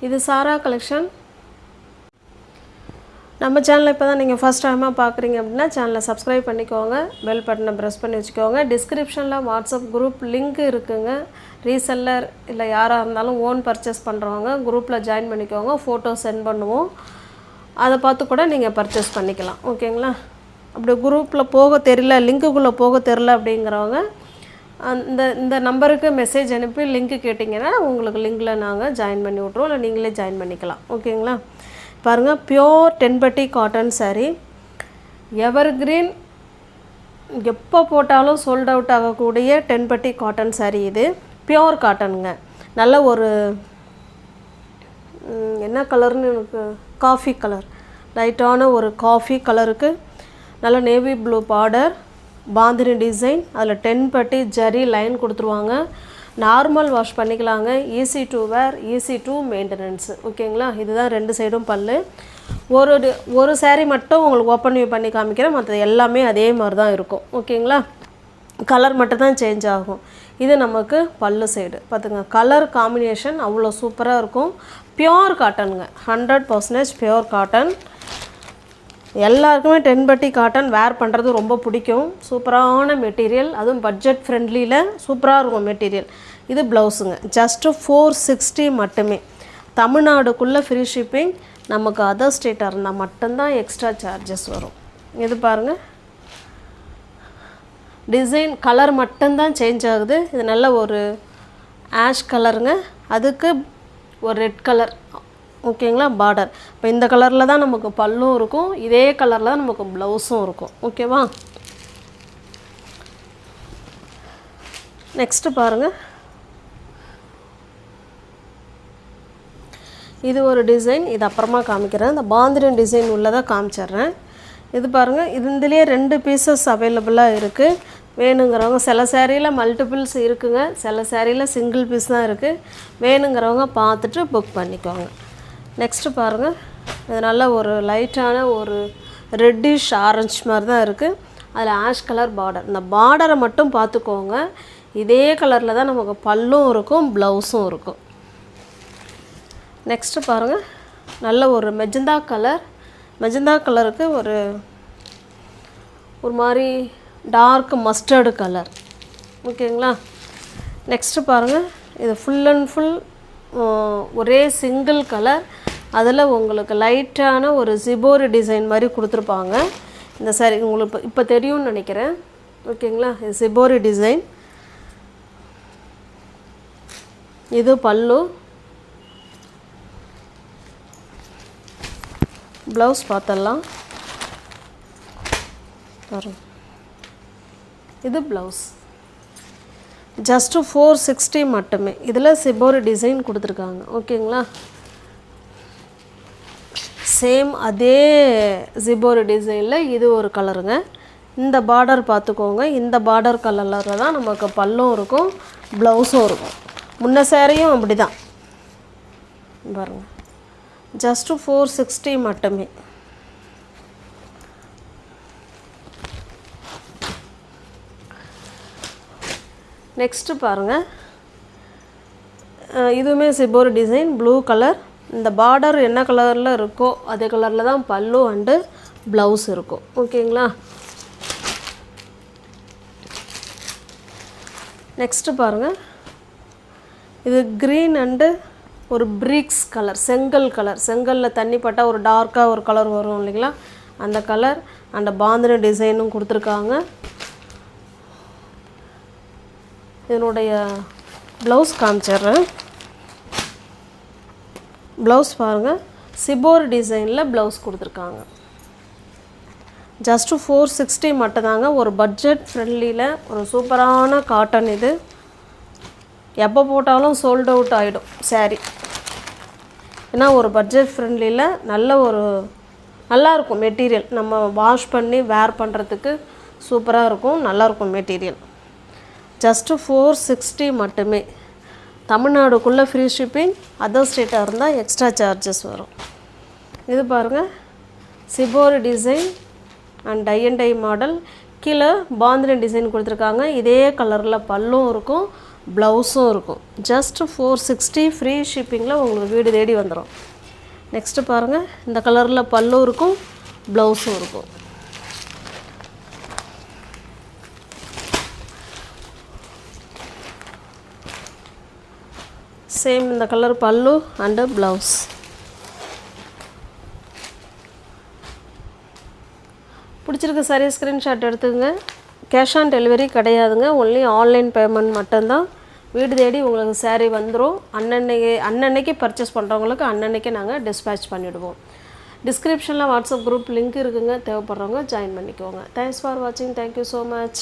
இது சாரா கலெக்ஷன். நம்ம சேனலை இப்போ தான் நீங்கள் ஃபஸ்ட் டைமாக பார்க்குறீங்க அப்படின்னா சேனலை சப்ஸ்கிரைப் பண்ணிக்கோங்க, பெல் பட்டனை ப்ரெஸ் பண்ணி வச்சுக்கோங்க. டிஸ்கிரிப்ஷனில் வாட்ஸ்அப் குரூப் லிங்க் இருக்குங்க. ரீசெல்லர் இல்லை யாராக இருந்தாலும் ஓன் பர்ச்சேஸ் பண்ணுறவங்க குரூப்பில் ஜாயின் பண்ணிக்கோங்க. ஃபோட்டோ சென்ட் பண்ணுவோம், அதை பார்த்து கூட நீங்கள் பர்ச்சேஸ் பண்ணிக்கலாம். ஓகேங்களா? அப்படி குரூப்பில் போக தெரியல, லிங்க்குள்ளே போக தெரில அப்படிங்கிறவங்க இந்த நம்பருக்கு மெசேஜ் அனுப்பி லிங்க்கு கேட்டிங்கன்னா உங்களுக்கு லிங்கில் நாங்கள் ஜாயின் பண்ணி விட்ருவோம், இல்லை நீங்களே ஜாயின் பண்ணிக்கலாம். ஓகேங்களா? பாருங்கள், பியோர் 10 பட்டி காட்டன் சாரீ, எவர் கிரீன், எப்போ போட்டாலும் சோல்ட் அவுட் ஆகக்கூடிய 10 பட்டி காட்டன் சாரீ. இது பியோர் காட்டனுங்க. நல்ல ஒரு என்ன கலர்னு எனக்கு காஃபி கலர், லைட்டான ஒரு காஃபி கலருக்கு நல்ல navy blue border, bandhani design, அதில் 10 பட்டி ஜரி லைன் கொடுத்துருவாங்க. நார்மல் வாஷ் பண்ணிக்கலாங்க. Easy to wear, easy to maintenance. ஓகேங்களா? இதுதான் 2 சைடும் பல்லு. ஒரு சாரீ மட்டும் உங்களுக்கு ஓப்பன் வியூ பண்ணி காமிக்கிறேன், மற்றது எல்லாமே அதே மாதிரி தான் இருக்கும். ஓகேங்களா? கலர் மட்டும் தான் சேஞ்ச் ஆகும். இது நமக்கு பல்லு சைடு பார்த்துங்க. கலர் காம்பினேஷன் அவ்வளோ சூப்பராக இருக்கும். பியோர் காட்டனுங்க, 100% பியோர் காட்டன். எல்லாருக்குமே 10 பட்டி காட்டன் வேர் பண்ணுறது ரொம்ப பிடிக்கும். சூப்பரான மெட்டீரியல், அதுவும் பட்ஜெட் ஃப்ரெண்ட்லியில் சூப்பராக இருக்கும் மெட்டீரியல். இது ப்ளவுஸுங்க, ஜஸ்ட்டு 460 மட்டுமே. தமிழ்நாடுக்குள்ளே ஃப்ரீ ஷிப்பிங். நமக்கு அதர் ஸ்டேட்டாக இருந்தால் மட்டும்தான் எக்ஸ்ட்ரா சார்ஜஸ் வரும். இது பாருங்கள், டிசைன் கலர் மட்டும்தான் சேஞ்ச் ஆகுது. இது நல்ல ஒரு ஆஷ் கலருங்க, அதுக்கு ஒரு ரெட் கலர். ஓகேங்களா? பார்டர் இப்போ இந்த கலரில் தான் நமக்கு பல்லும் இருக்கும், இதே கலரில் தான் நமக்கு ப்ளவுஸும் இருக்கும். ஓகேவா? நெக்ஸ்ட்டு பாருங்கள், இது ஒரு டிசைன். இது அப்புறமா காமிக்கிறேன். இந்த பாந்தினி டிசைன் உள்ளதாக காமிச்சிட்றேன். இது பாருங்கள், இதுலேயே 2 பீசஸ் அவைலபிளாக இருக்குது. வேணுங்கிறவங்க, சில சேரீயில் மல்டிபிள்ஸ் இருக்குங்க, சில சேரீயில் சிங்கிள் பீஸ் தான் இருக்குது. வேணுங்கிறவங்க பார்த்துட்டு புக் பண்ணிக்கோங்க. நெக்ஸ்ட்டு பாருங்கள், இது நல்ல ஒரு லைட்டான ஒரு ரெட்டிஷ் ஆரஞ்சு மாதிரி தான் இருக்குது. அதில் ஆஷ் கலர் பார்டர். இந்த பார்டரை மட்டும் பார்த்துக்கோங்க, இதே கலரில் தான் நமக்கு பல்லும் இருக்கும், ப்ளவுஸும் இருக்கும். நெக்ஸ்ட்டு பாருங்கள், நல்ல ஒரு மெஜந்தா கலர். மெஜந்தா கலருக்கு ஒரு மாதிரி டார்க் மஸ்டர்டு கலர். ஓகேங்களா? நெக்ஸ்ட்டு பாருங்கள், இது ஃபுல் அண்ட் ஃபுல் ஒரே சிங்கிள் கலர். அதில் உங்களுக்கு லைட்டான ஒரு ஜிபோரி டிசைன் மாதிரி கொடுத்துருப்பாங்க. இந்த சாரி உங்களுக்கு இப்போ தெரியும்னு நினைக்கிறேன். ஓகேங்களா? இது ஜிபோரி டிசைன். இது பல்லு. ப்ளவுஸ் பார்த்துடலாம். பாருங்கள், இது ப்ளவுஸ் ஜஸ்ட்டு 460 மட்டுமே. இதில் சிபோரி டிசைன் கொடுத்துருக்காங்க. ஓகேங்களா? சேம் அதே ஜிபோரி டிசைனில் இது ஒரு கலருங்க. இந்த பார்டர் பார்த்துக்கோங்க, இந்த பார்டர் கலரில் தான் நமக்கு பல்லும் இருக்கும், ப்ளவுஸும் இருக்கும். முன்ன சேரையும் அப்படி தான் பாருங்கள். ஜஸ்ட்டு 460 மட்டுமே. நெக்ஸ்ட்டு பாருங்கள், இதுவுமே சிபோரி டிசைன், ப்ளூ கலர். இந்த பார்டர் என்ன கலரில் இருக்கோ அதே கலரில் தான் பல்லு அண்டு ப்ளவுஸ் இருக்கும். ஓகேங்களா? நெக்ஸ்ட்டு பாருங்கள், இது க்ரீன் அண்டு ஒரு பிரிக்ஸ் கலர், செங்கல் கலர். செங்கலில் தண்ணி பட்டால் ஒரு டார்க்காக ஒரு கலர் வரும் இல்லைங்களா, அந்த கலர். அந்த பாந்தினி டிசைனும் கொடுத்துருக்காங்க. இதனுடைய ப்ளவுஸ் காமிச்சிட்றேன். ப்ளவுஸ் பாருங்கள், சிபோர் டிசைனில் ப்ளவுஸ் கொடுத்துருக்காங்க. ஜஸ்ட்டு 460 மட்டும்தாங்க. ஒரு பட்ஜெட் ஃப்ரெண்ட்லியில் ஒரு சூப்பரான காட்டன். இது எப்போ போட்டாலும் சோல்ட் அவுட் ஆகிடும் சாரீ. ஏன்னா ஒரு பட்ஜெட் ஃப்ரெண்ட்லியில் நல்லாயிருக்கும் மெட்டீரியல். நம்ம வாஷ் பண்ணி வேர் பண்ணுறதுக்கு சூப்பராக இருக்கும், நல்லாயிருக்கும் மெட்டீரியல். ஜஸ்ட்டு 460 மட்டுமே. தமிழ்நாடுக்குள்ளே ஃப்ரீ ஷிப்பிங், அதர் ஸ்டேட்டாக இருந்தால் எக்ஸ்ட்ரா சார்ஜஸ் வரும். இது பாருங்கள், shibori design and tie and dye model. கீழே பாந்தினி டிசைன் கொடுத்துருக்காங்க. இதே கலரில் பல்லும் இருக்கும், ப்ளவுஸும் இருக்கும். ஜஸ்ட் 460 ஃப்ரீ ஷிப்பிங்கில் உங்களுக்கு வீடு தேடி வந்துடும். நெக்ஸ்ட்டு பாருங்கள், இந்த கலரில் பல்லும் இருக்கும், ப்ளவுஸும் இருக்கும். சேம் இந்த கலர் பல்லு அண்டு ப்ளவுஸ். பிடிச்சிருக்க சாரீ ஸ்க்ரீன்ஷாட் எடுத்துக்கங்க. கேஷ் ஆன் டெலிவரி கிடையாதுங்க, ஒன்லி ஆன்லைன் பேமெண்ட் மட்டும்தான். வீடு தேடி உங்களுக்கு சாரீ வந்துடும். அன்னன்னைக்கு பர்ச்சேஸ் பண்ணுறவங்களுக்கு அன்னன்னைக்கு நாங்கள் டிஸ்பேட்ச் பண்ணிவிடுவோம். டிஸ்கிரிப்ஷனில் வாட்ஸ்அப் குரூப் லிங்க் இருக்குங்க, தேவைப்படுறவங்க ஜாயின் பண்ணிக்கோங்க. தேங்க்ஸ் ஃபார் வாட்சிங். Thank you so much.